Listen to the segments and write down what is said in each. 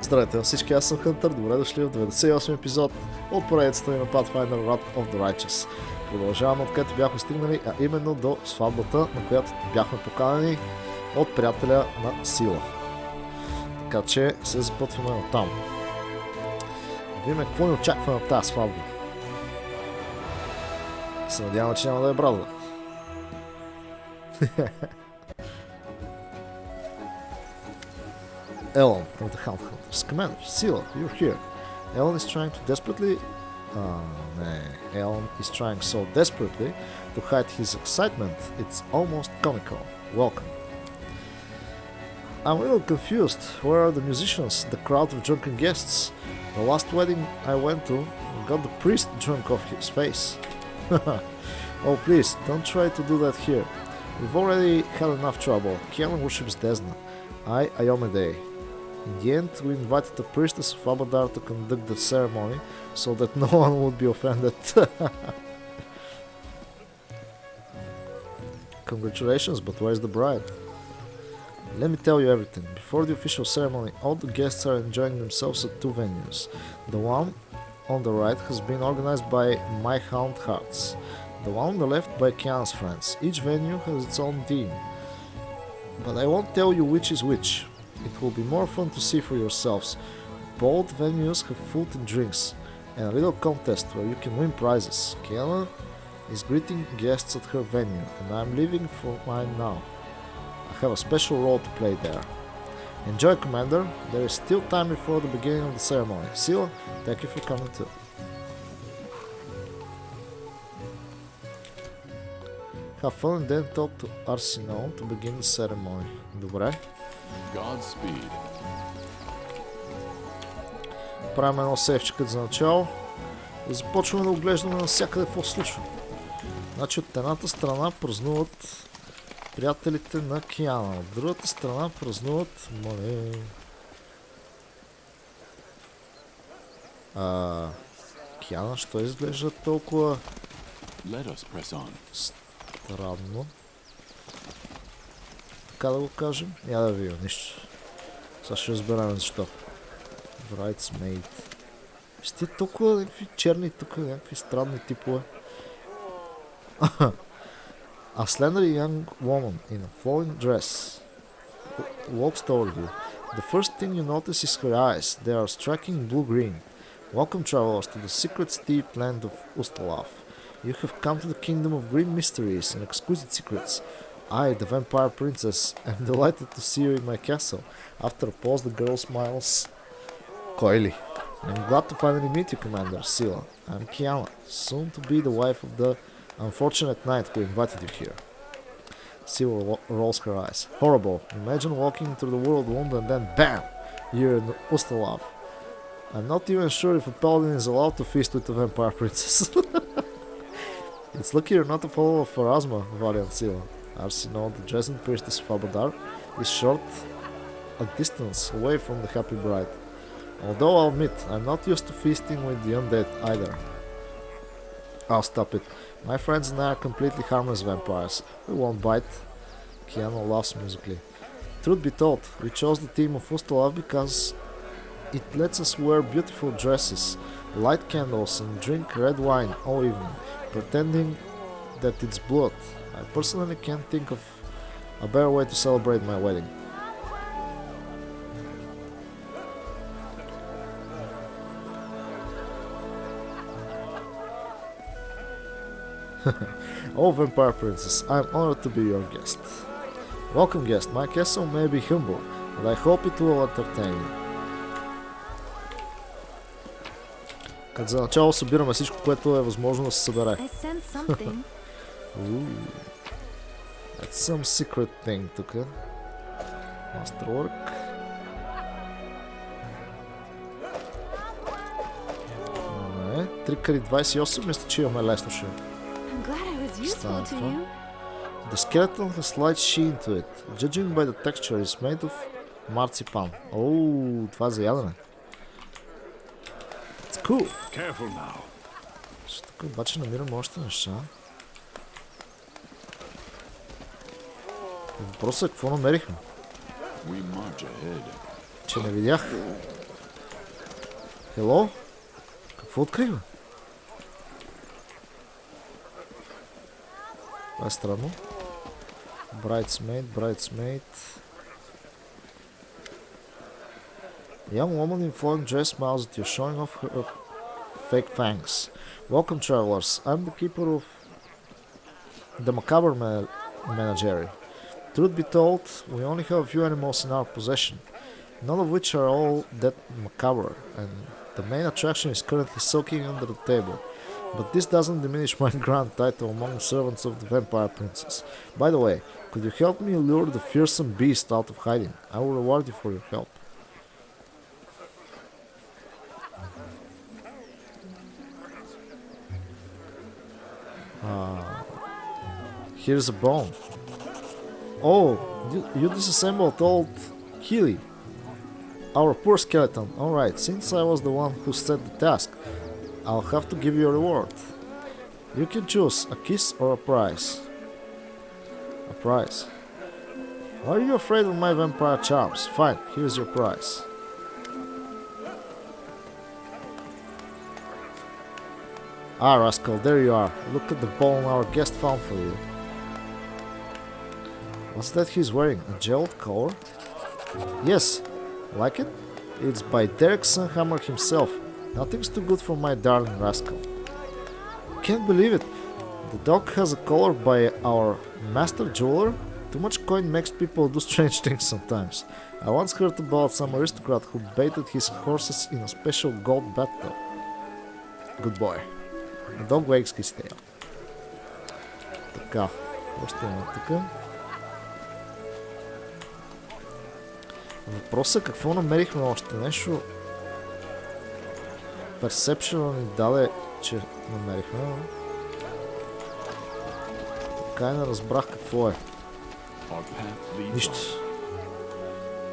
Здравейте на всички, аз съм Хънтър, добре дошли в 98 епизод от поредицата ми на Pathfinder Wrath of the Righteous. Продължаваме откъдето бяхме стигнали, а именно до сватбата, на която бяхме поканени от приятеля на Сила. Така че се запътваме на там. Видим какво ни очаква на тази сватба. Се надяваме, че няма да е брадва. Ellen of the Hound Hunters. Commander, Sila, you're here. Ellen is trying to desperately... Ellen is trying so desperately to hide his excitement, it's almost comical. Welcome. I'm a little confused. Where are the musicians, the crowd of drunken guests? The last wedding I went to got the priest drunk off his face. Oh please, don't try to do that here. We've already had enough trouble. Kiana worships ЕДНА. I Ayomede. In the end, we invited the priestess of Abadar to conduct the ceremony so that no one would be offended. Congratulations, but where's the bride? Let me tell you everything. Before the official ceremony, all the guests are enjoying themselves at two venues. The one on the right has been organized by My Hound Hearts. The one on the left by Kiana's friends. Each venue has its own theme. But I won't tell you which is which. It will be more fun to see for yourselves. Both venues have food and drinks, and a little contest where you can win prizes. Kiana is greeting guests at her venue, and I'm leaving for mine now. I have a special role to play there. Enjoy, Commander. There is still time before the beginning of the ceremony. Sila, thank you for coming too. Have fun and then talk to Arsenal to begin the ceremony. Добре. Godspeed. Правим едно сейфчикът за начало и започваме да оглеждаме навсякъде какво се случва. Значи от едната страна празнуват приятелите на Киана, от другата страна празнуват Киана, що изглежда толкова странно? Така да го кажем? Я да видим нищо. Сега ще разберем защо. Bridesmaid. Ще толкова някакви черни тук, някакви странни типове. A slender young woman in a flowing dress walks toward you. The first thing you notice is her eyes. They are striking blue-green. Welcome, travelers, to the secret steep land of Ustalav. You have come to the kingdom of green mysteries and exquisite secrets. I, the vampire princess, am delighted to see you in my castle. After a pause, the girl smiles coyly. I'm glad to finally meet you, Commander Sila. I'm Kiana, soon to be the wife of the unfortunate knight who invited you here. Sila rolls her eyes. Horrible. Imagine walking through the world wound and then BAM! You're in Ustalav. I'm not even sure if a paladin is allowed to feast with a vampire princess. It's lucky you're not a follower of Pharasma, valiant Sila. Arsenal, the dreaded priestess of Abadar, is short a distance away from the happy bride. Although I'll admit, I'm not used to feasting with the undead either. I'll stop it. My friends and I are completely harmless vampires. We won't bite. Kiana laughs musically. Truth be told, we chose the theme of Ustalav because it lets us wear beautiful dresses, light candles and drink red wine all evening, pretending that it's blood. I personally can't think of a better way to celebrate my wedding. Oh, Vampire Princess, I'm honored to be your guest. Welcome, guest. My castle may be humble, but I hope it will entertain you. Като за начало събираме всичко, което е възможно да се събере. That's some secret thing тук. Masterwork. Не, 3 кари 28, мисля, че имаме лесно ще стане това. The skeleton has slight sheen to it. Judging by the texture, is made of marzipan. Оу, това е за ядене. It's cool. Тук обаче намирам още неща. Въпросът е какво намерихме? Че не видях. Hello? Какво открива? Това е странно. Bridesmaid. Young woman in flowing dress smiles at you, showing off her fake fangs. Welcome, travelers. I'm the keeper of the macabre menagerie. Truth be told, we only have a few animals in our possession, none of which are all that macabre, and the main attraction is currently sulking under the table. But this doesn't diminish my grand title among the servants of the vampire princess. By the way, could you help me lure the fearsome beast out of hiding? I will reward you for your help. Here's a bone. Oh, you disassembled old Keely. Our poor skeleton. Alright, since I was the one who set the task, I'll have to give you a reward. You can choose a kiss or a prize. A prize. Are you afraid of my vampire charms? Fine, here's your prize. Ah, rascal, there you are. Look at the bone our guest found for you. What's that he's wearing? A gelled collar? Yes. Like it? It's by Derek Sunhammer himself. Nothing's too good for my darling rascal. Can't believe it. The dog has a collar by our master jeweler? Too much coin makes people do strange things sometimes. I once heard about some aristocrat who baited his horses in a special gold bathtub. Good boy. The dog wags his tail. Така. Още има тук. Въпросът е какво намерихме още нещо. Perception ни даде, че намерихме. Така и не разбрах какво е. Нищо.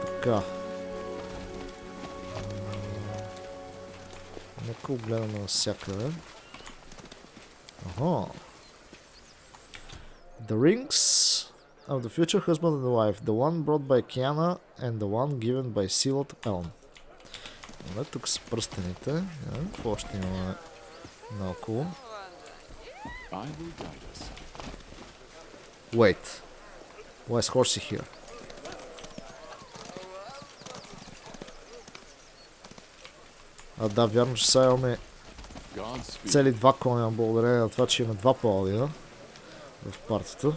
Така. Нека го гледаме навсякъде. Ага. The rings of the future husband and wife. The one brought by Kiana and the one given by Seal to Elm. Добре, тук са пръстените. Какво още имаме наоколо? Wait. Why is Horsey here? А да, вярно, че сега имаме цели два коня, благодарение на това, че има два паладина в партията.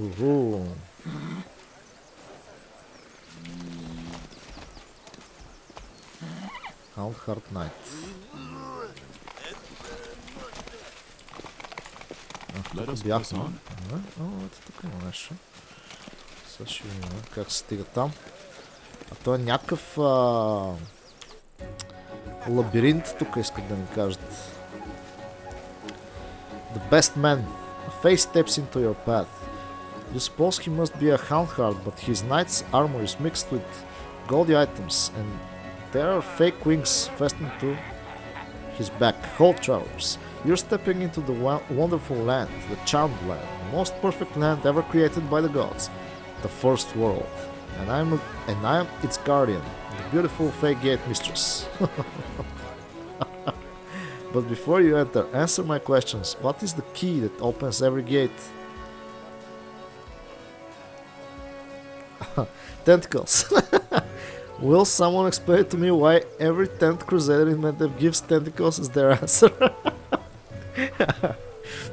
Уху. Hard Knight. Тук бяхме. Ето тук има нещо. Сега ще видим как се стига там. А той е някакъв лабиринт, тук искат да ни кажат. The best man. A face steps into your path. You suppose he must be a houndheart, but his knight's armor is mixed with gaudy items, and there are fake wings fastened to his back. Hold, travelers. You're stepping into the wonderful land, the charmed land, the most perfect land ever created by the gods, the first world. And I am its guardian, the beautiful fake gate mistress. But before you enter, answer my questions. What is the key that opens every gate? Tentacles. Will someone explain to me why every 10th Crusader in Medieval gives tentacles as their answer?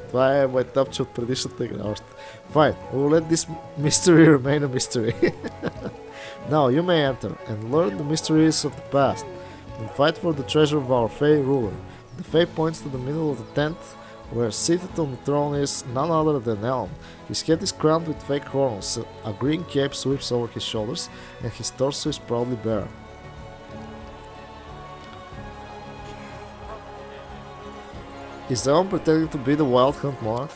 Това е майтапче от предишната игра още. Fine, we'll let this mystery remain a mystery. Now you may enter and learn the mysteries of the past and fight for the treasure of our Fey ruler. The Fey points to the middle of the tent where seated on the throne is none other than Elm. His head is crowned with fake horns, a green cape sweeps over his shoulders, and his torso is proudly bare. Is Elm pretending to be the Wild Hunt monarch?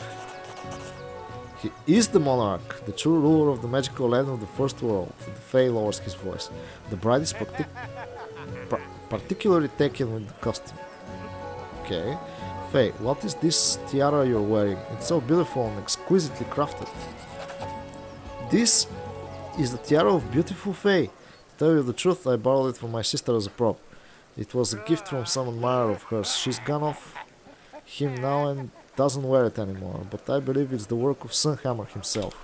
He is the monarch, the true ruler of the magical land of the first world. The Fae lowers his voice. The bride is particularly taken with the costume. Okay. Faye, what is this tiara you're wearing? It's so beautiful and exquisitely crafted. This is the tiara of beautiful Faye. To tell you the truth, I borrowed it from my sister as a prop. It was a gift from some admirer of hers. She's gone off him now and doesn't wear it anymore, but I believe it's the work of Sunhammer himself.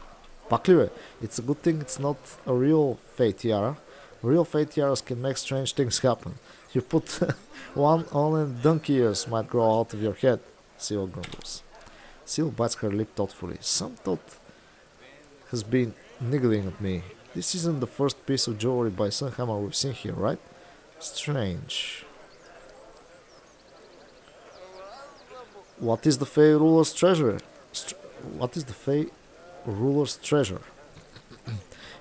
Пак ли бе? It's a good thing it's not a real Faye tiara. Real Faye tiaras can make strange things happen. You put one on and donkey ears might grow out of your head. Seal grumbles. Seal bites her lip thoughtfully. Some thought has been niggling at me. This isn't the first piece of jewelry by Sunhammer we've seen here, right? Strange. What is the Fae ruler's treasure? What is the Fae ruler's treasure?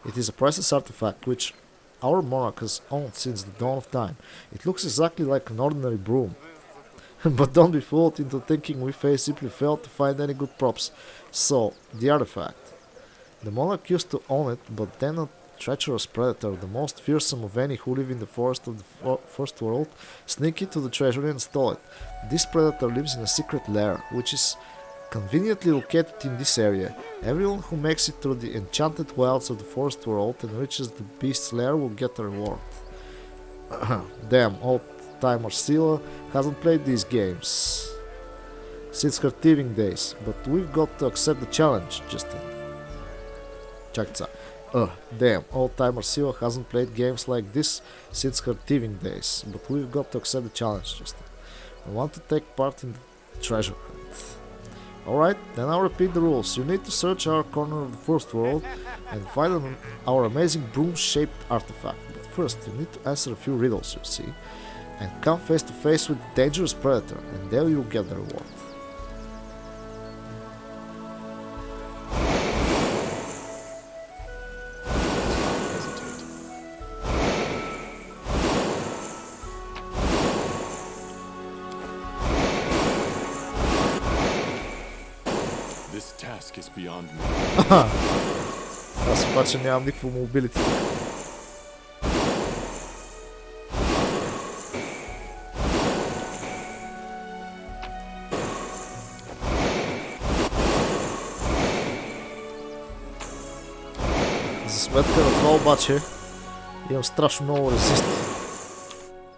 It is a priceless artifact which our monarch has owned since the dawn of time. It looks exactly like an ordinary broom. But don't be fooled into thinking we Fae simply failed to find any good props. So, the artifact. The monarch used to own it, but then a treacherous predator, the most fearsome of any who live in the forest of the first world, sneaked into the treasury and stole it. This predator lives in a secret lair, which is conveniently located in this area. Everyone who makes it through the enchanted wilds of the forest world and reaches the beast's lair will get a reward. Damn, old-timer Scylla hasn't played these games since her thieving days, but we've got to accept the challenge, Justin. Чакай. Damn, old-timer Scylla hasn't played games like this since her thieving days, but we've got to accept the challenge, Justin. I want to take part in the treasure hunt. Alright, then I'll repeat the rules. You need to search our corner of the first world and find our amazing broom-shaped artifact. But first, you need to answer a few riddles, you see, and come face to face with the dangerous predator, and there you'll get the reward. This task is beyond me. Аз обаче нямам никакво мобилити. За сметка на това обаче имам страшно много резисти.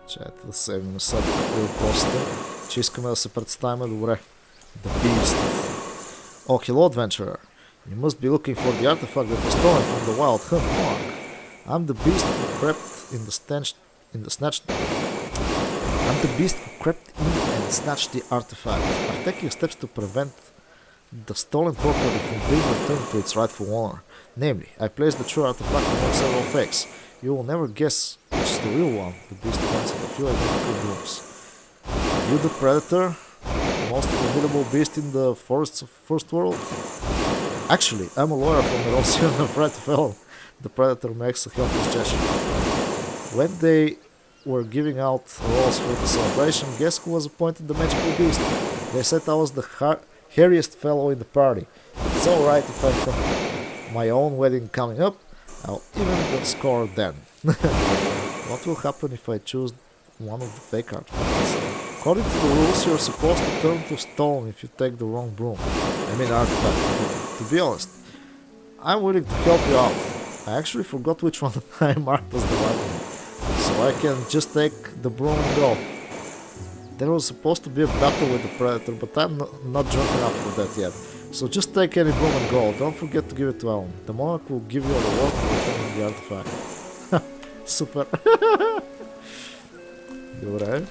Чайте да сейваме сега при въпросите, че искаме да се представим добре. The Beast. Oh, hello, adventurer. You must be looking for the artifact that was stolen from the wild hunt monarch. I'm the beast who crept in I'm the beast who crept in and snatched the artifact. I'm taking steps to prevent the stolen property from being returned to its rightful owner. Namely, I placed the true artifact among several fakes. You will never guess which is the real one. The beast points at a few identical brooms. You the predator? The most formidable beast in the forests of first world? Actually, I'm a lawyer from the Russian of Red Fell. The predator makes a helpless gesture. When they were giving out rolls for the celebration, guess who was appointed the magical beast? They said I was the hairiest fellow in the party. It's alright if I have my own wedding coming up. I'll even the score then. What will happen if I choose one of the fake artifacts? According to the rules, you're supposed to turn to stone if you take the wrong broom. I mean artifact. To be honest, I'm willing to help you out. I actually forgot which one I marked as the right one, so I can just take the broom and go. There was supposed to be a battle with the predator, but I'm not drunk enough for that yet. So just take any broom and go. Don't forget to give it to Alan. The monarch will give you a reward for returning the artifact. Супер! Добре.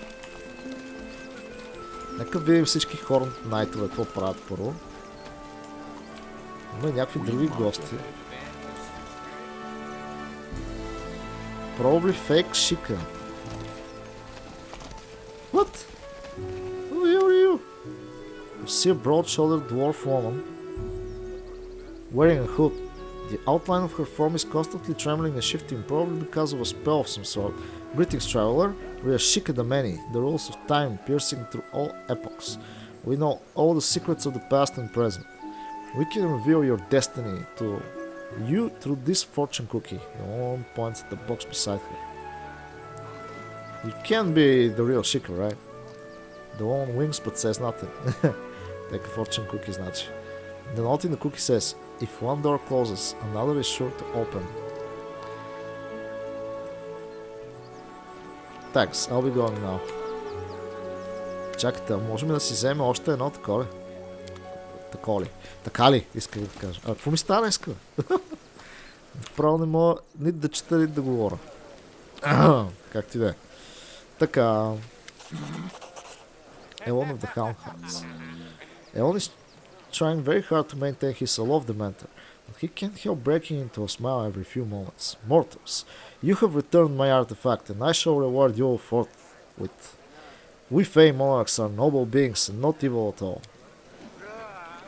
Нека видим всички хорн найтове какво правят първо. Има някакви други гости. Probably fake Shika. What? Who are you? You see a broad-shouldered dwarf woman wearing a hood. The outline of her form is constantly trembling and shifting, probably because of a spell of some sort. Greetings, traveler. We are Shika the Many, the rules of time piercing through all epochs. We know all the secrets of the past and present. We can reveal your destiny to you through this fortune cookie. The woman points at the box beside her. You can't be the real Shika, right? The woman winks but says nothing. Take a fortune cookie, значи. The note in the cookie says, if one door closes, another is sure to open. Thanks, I'll be going now. Чакайте, можем ли да си вземе още едно такова ли? Такова ли? Така ли? Исках да кажа. А какво ми стана, иска? Право не мога нито да чета, нито да говоря. Как ти да е? Така. Elon of the Hound Hearts. Elon is trying very hard to maintain his love demeanor, but he can't help breaking into a smile every few moments. Mortals, you have returned my artifact, and I shall reward you forthwith. We Fey monarchs are noble beings and not evil at all.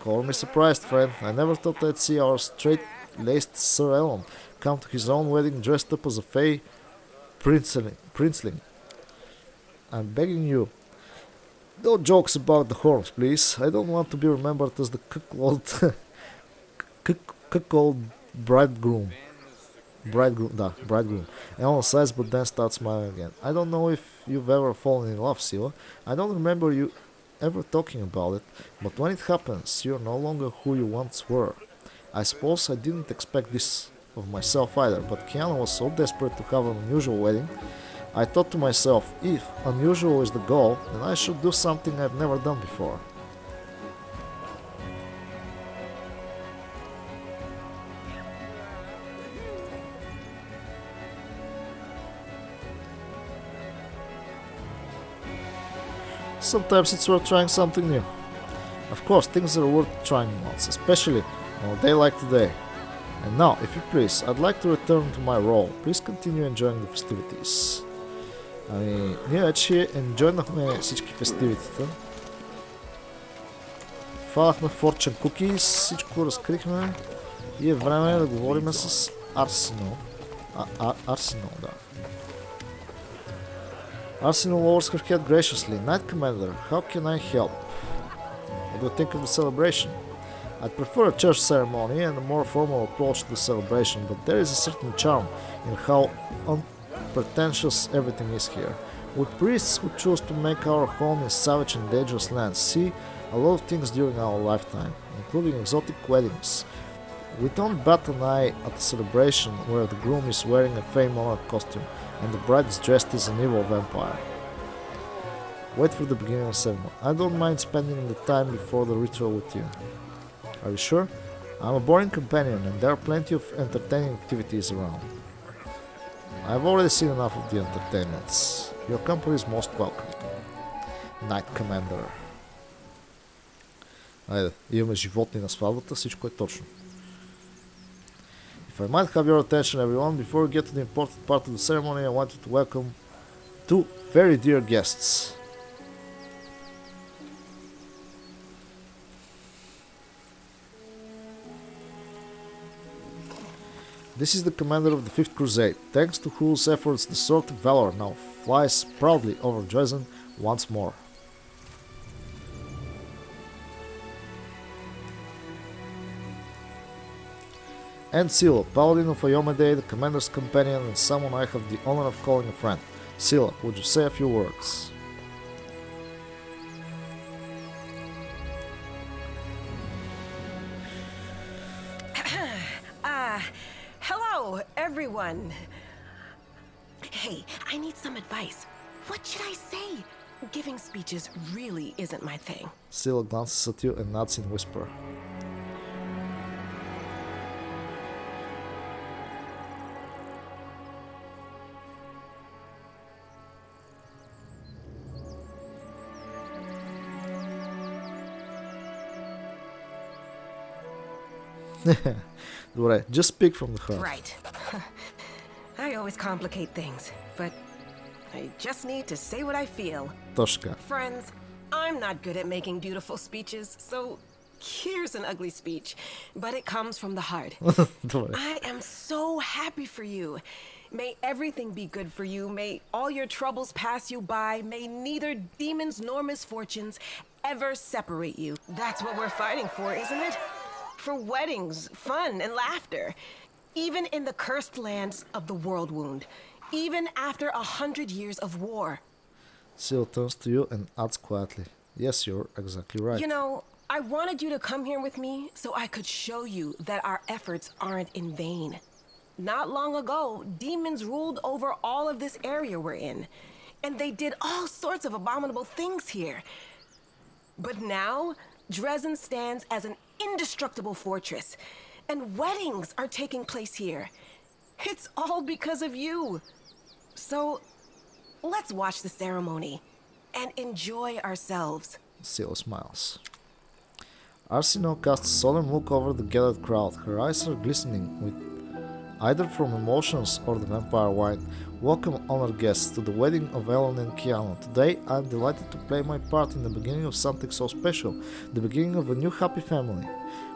Call me surprised, friend. I never thought I'd see our straight-laced Sir Elon come to his own wedding dressed up as a Fey princeling. I'm begging you, no jokes about the horns, please. I don't want to be remembered as the cuckold bridegroom. Bridegroom. Elon sighs but then starts smiling again. I don't know if you've ever fallen in love, Sila. I don't remember you ever talking about it, but when it happens, you're no longer who you once were. I suppose I didn't expect this of myself either, but Kiana was so desperate to have an unusual wedding. I thought to myself, if unusual is the goal, then I should do something I've never done before. Sometimes it's worth trying something new. Of course, things are worth trying once, especially on a day like today. And now, if you please, I'd like to return to my role. Please continue enjoying the festivities. Ами, ние вече енджойнахме всички фестивитета. Фанахме Fortune Cookies, всичко разкрихме и е време да говорим с Арсенал. Арсенал, да. Arsenal lowers her head graciously. Knight Commander, how can I help? What do you think of the celebration? I'd prefer a church ceremony and a more formal approach to the celebration, but there is a certain charm in how unpretentious everything is here. With priests who choose to make our home in savage and dangerous lands see a lot of things during our lifetime, including exotic weddings. We don't bat an eye at a celebration where the groom is wearing a Fey monarch costume and the bride is dressed as an evil vampire. Wait for the beginning of the ceremony. I don't mind spending the time before the ritual with you. Are you sure? I'm a boring companion and there are plenty of entertaining activities around. I've already seen enough of the entertainments. Your company is most welcome. Knight Commander. Айде, имаме животни на сватбата, всичко е точно. If I might have your attention, everyone, before we get to the important part of the ceremony, I wanted to welcome two very dear guests. This is the commander of the 5th Crusade, thanks to whose efforts the Sword of Valor now flies proudly over Dresden once more. And Sila, paladin of Ayomede, the commander's companion and someone I have the honor of calling a friend. Sila, would you say a few words? Hello, everyone. Hey, I need some advice. What should I say? Giving speeches really isn't my thing. Sila glances at you and nods in whisper. Добре, just speak from the heart. Right. I always complicate things, but I just need to say what I feel. Точно така. Friends, I'm not good at making beautiful speeches, so here's an ugly speech, but it comes from the heart. Добре. I am so happy for you. May everything be good for you. May all your troubles pass you by. May neither demons nor misfortunes ever separate you. That's what we're fighting for, isn't it? For weddings, fun, and laughter. Even in the cursed lands of the world wound. Even after 100 years of war. Seal turns to you and adds quietly. Yes, you're exactly right. You know, I wanted you to come here with me so I could show you that our efforts aren't in vain. Not long ago, demons ruled over all of this area we're in. and they did all sorts of abominable things here. But now, Dresden stands as an indestructible fortress, and weddings are taking place here. It's all because of you. So, let's watch the ceremony and enjoy ourselves. Seal smiles. Arsino casts a solemn look over the gathered crowd. Her eyes are glistening with either from emotions or the vampire wine. Welcome, honored guests, to the wedding of Ellen and Keanu. Today, I am delighted to play my part in the beginning of something so special, the beginning of a new happy family.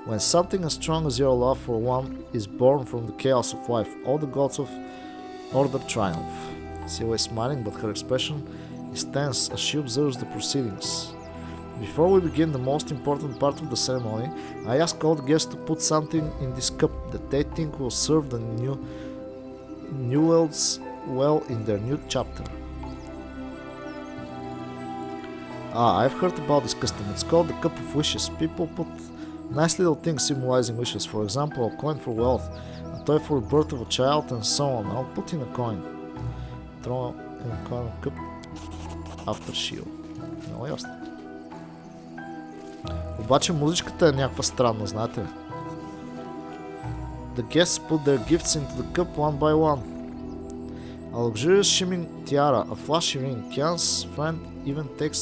When something as strong as your love for one is born from the chaos of life, all the gods of order triumph. Sila is smiling, but her expression is tense as she observes the proceedings. Before we begin the most important part of the ceremony, I ask all the guests to put something in this cup that they think will serve the newlyweds well in their new chapter. I've heard about this custom. It's called the Cup of Wishes. People put nice little things symbolizing wishes. For example, a coin for wealth, a toy for the birth of a child, and so on. I'll put in a coin. Throw in a coin of cup after shield. Много ясно. Обаче музичката е някаква странна, знаете ли? The guests put their gifts into the cup one by one. A luxurious shimmering tiara, a flashy ring. Kian's friend even takes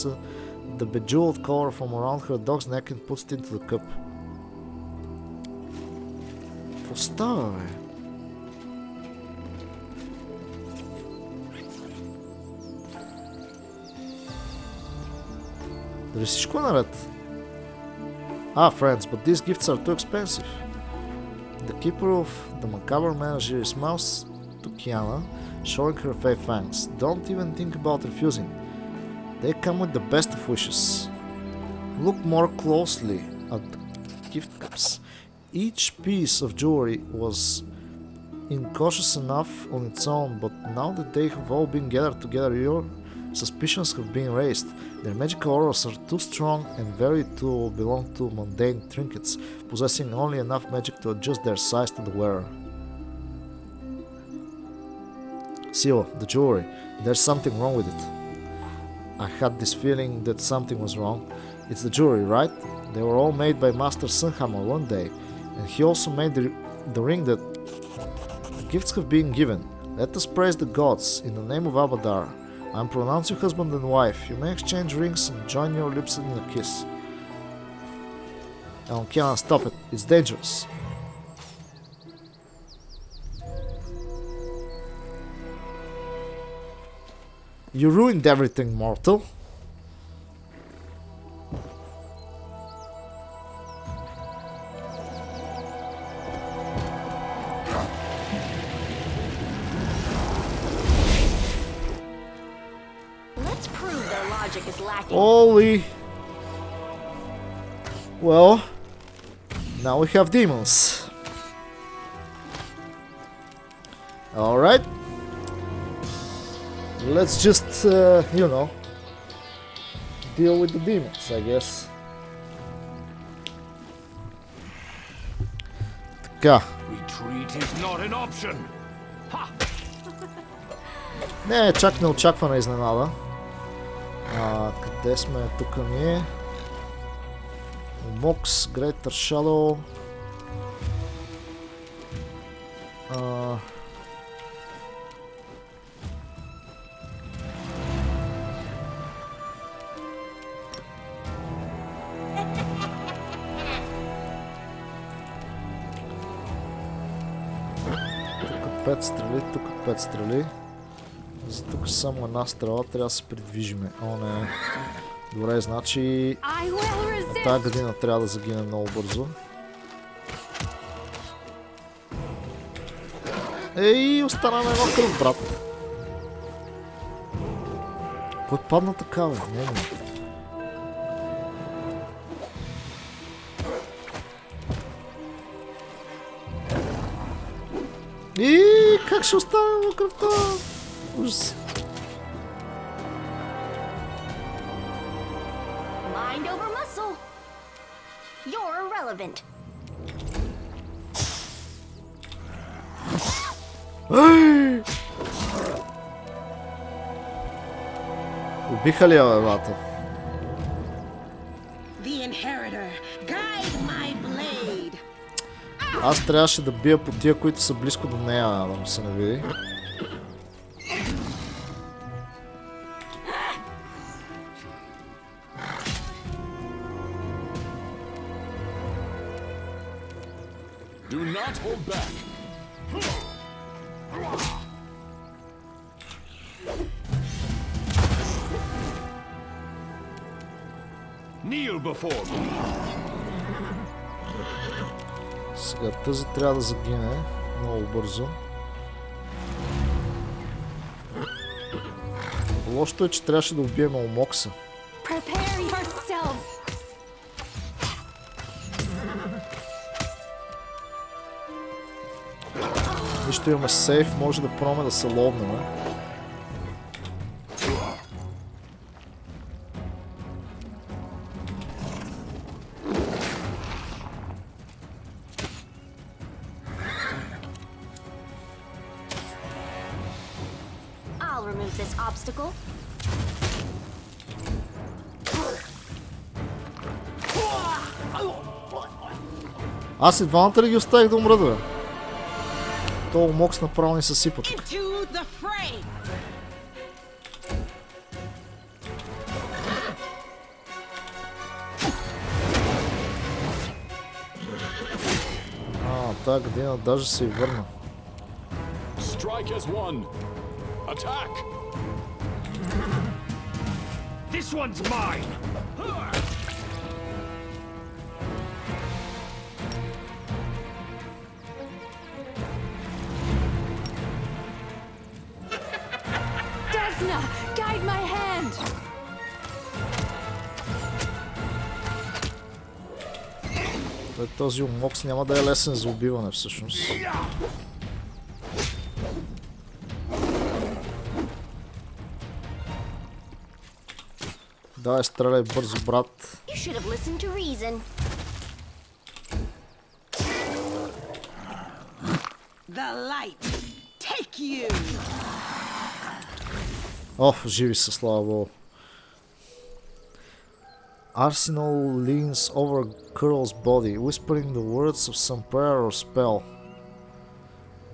the bejeweled collar from around her dog's neck and puts it into the cup. Какво става, бе? Дали всичко е наред? Friends, but these gifts are too expensive. The keeper of the macabre menagerie smiles to Kiana, showing her fake fangs. Don't even think about refusing. They come with the best of wishes. Look more closely at the gift cups. Each piece of jewelry was incautious enough on its own, but now that they have all been gathered together, your suspicions have been raised. Their magical auras are too strong and very to belong to mundane trinkets, possessing only enough magic to adjust their size to the wearer. Sila, the jewelry. There's something wrong with it. I had this feeling that something was wrong. It's the jewelry, right? They were all made by Master Sunhammer one day, and he also made the ring that the gifts have been given. Let us praise the gods in the name of Abadar. I'm pronounced your husband and wife. You may exchange rings and join your lips in a kiss. Kiana, stop it. It's dangerous. You ruined everything, mortal. Holy. Well, now we have demons. Alright. Let's just, deal with the demons, I guess. Така. Retreat is not an option. Не е чак неочаквана изненада. Къде сме? Тук ние. Мокс, Greater Shadow. Тук 5 стрели, тук 5 стрели. За тук само една стрела, трябва да се придвижиме. О, не. Добре, значи тази година трябва да загине много бързо. Ей, остана на едно кръв, брат. Кой падна така, бе? Не, не. И как ще остане на кръвта? Ужас. Mind over muscle. You're irrelevant. Убиха ли я, бебата? The inheritor, guide my blade. Аз трябваше да бия по тия, които са близко до нея, да му се не види. Do not hold back. Kneel before me. Сега тази трябва да загине много бързо. Лошото е, че трябваше да убием Омокса. Prepare yourself. Нищо имаме сейф, може да пробваме да се ловнем. I'll remove this obstacle. Аз и двамата ли ги оставих да умрат, бе? То Омокс направо ни съсипа тук. Into the fray. Тази година даже се и върна. Strike as one. Attack. This one's mine. Desna, guide my hand. Този Омокс няма да е лесен за убиване всъщност. Давай, стреляй бързо, брат. You should have listened to reason. The light. Take you. Оф, живи са, слава богу. Arsenal leans over Curl's body, whispering the words of some prayer or spell.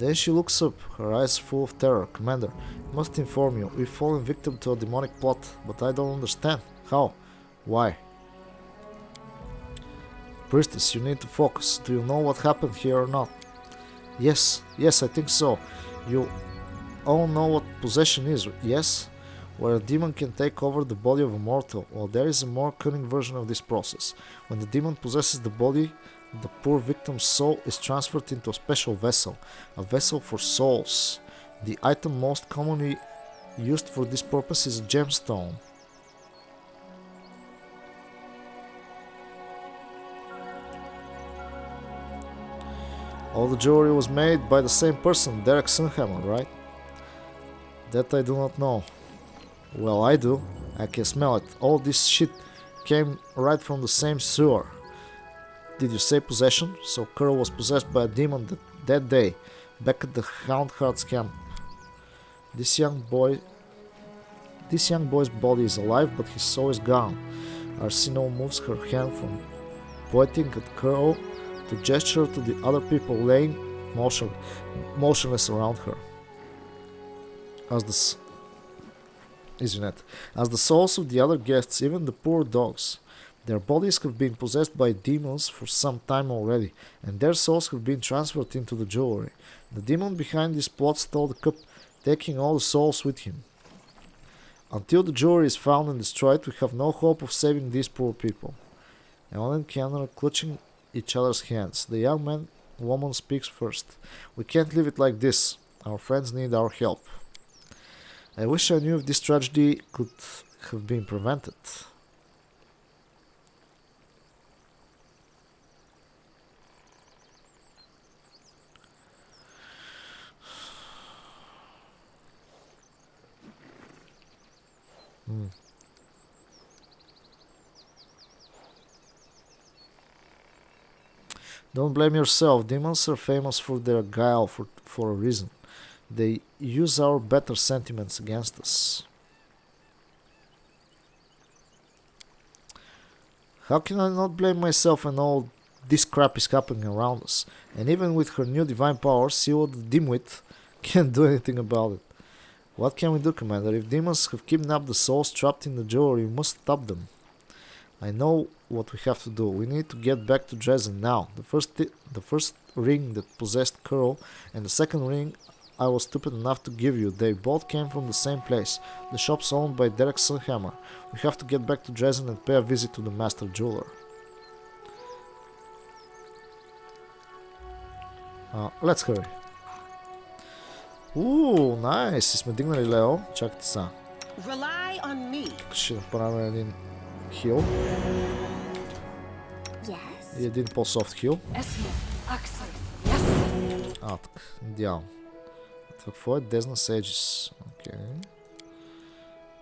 Then she looks up, her eyes full of terror. Commander, I must inform you, we've fallen victim to a demonic plot, but I don't understand. How? Why? Priestess, you need to focus. Do you know what happened here or not? Yes, I think so. You all know what possession is, yes? Where a demon can take over the body of a mortal. Well, there is a more cunning version of this process. When the demon possesses the body, the poor victim's soul is transferred into a special vessel. A vessel for souls. The item most commonly used for this purpose is a gemstone. All the jewelry was made by the same person, Derek Sunhammer, right? That I do not know. Well, I do. I can smell it. All this shit came right from the same sewer. Did you say possession? So Curl was possessed by a demon that day, back at the Houndheart's camp. This young boy's body is alive, but his soul is gone. Arsino moves her hand from pointing at Curl to gesture to the other people laying motionless around her. As the souls of the other guests, even the poor dogs, their bodies have been possessed by demons for some time already, and their souls have been transferred into the jewelry. The demon behind this plot stole the cup, taking all the souls with him. Until the jewelry is found and destroyed, we have no hope of saving these poor people. Ellen and Ken are clutching each other's hands. The young woman speaks first. We can't leave it like this. Our friends need our help. I wish I knew if this tragedy could have been prevented. Don't blame yourself. Demons are famous for their guile for a reason. They use our better sentiments against us. How can I not blame myself when all this crap is happening around us? And even with her new divine powers, Sila the Dimwit can't do anything about it. What can we do, Commander? If demons have kidnapped the souls trapped in the jewelry, we must stop them. I know what we have to do. We need to get back to Dresden now. The first ring that possessed Curl and the second ring I was stupid enough to give you. They both came from the same place. The shops owned by Derek Sunhammer. We have to get back to Dresden and pay a visit to the master jeweler. Let's hurry. Найс! И сме дигнали Лео. Чакайте сега. Rely on me. Ще направим един хил. Yes. И един по-софт хил. Така, идеално. Това какво е? Desna Sages. Окей.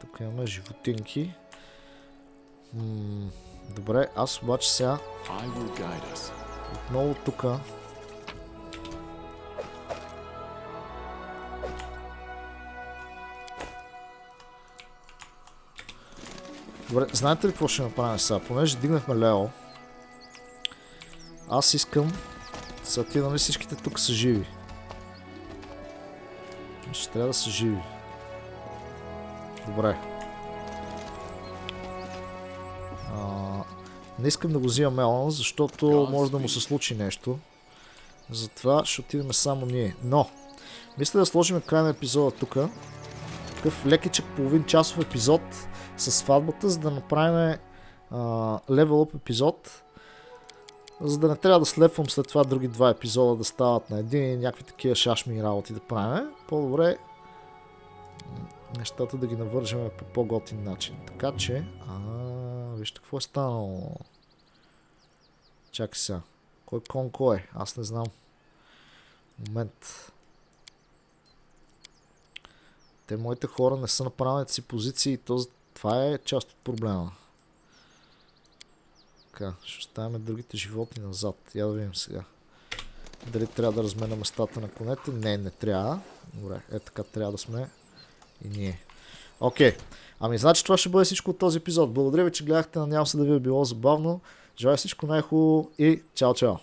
Тук имаме животинки. Добре, аз обаче сега отново тука. Добре, знаете ли какво ще направим сега? Понеже дигнахме Лео, аз искам сега ти, нали всичките тук са живи. Ще трябва да са живи. Добре. Не искам да го взимам Елан, защото може да му се случи нещо. Затова ще отидем само ние. Но, мисля да сложим край на епизода тук. Такъв лекичък половин часов епизод със сватбата, за да направим левел ъп епизод. За да не трябва да слепвам след това други два епизода да стават на един и някакви такива шашми работи да правим. По-добре нещата да ги навържаме по по-готин начин. Така че, вижте какво е станало. Чакай сега. Кой кон кой е? Аз не знам. Момент. Те моите хора не са на правилните си позиции и това е част от проблема. Така, ще оставяме другите животни назад. Я да видим сега. Дали трябва да разменя местата на конете? Не трябва. Добре, така трябва да сме и ние. Окей. Ами значи това ще бъде всичко от този епизод. Благодаря ви, че гледахте. Надявам се да ви е било забавно. Желая всичко най-хубаво и чао-чао.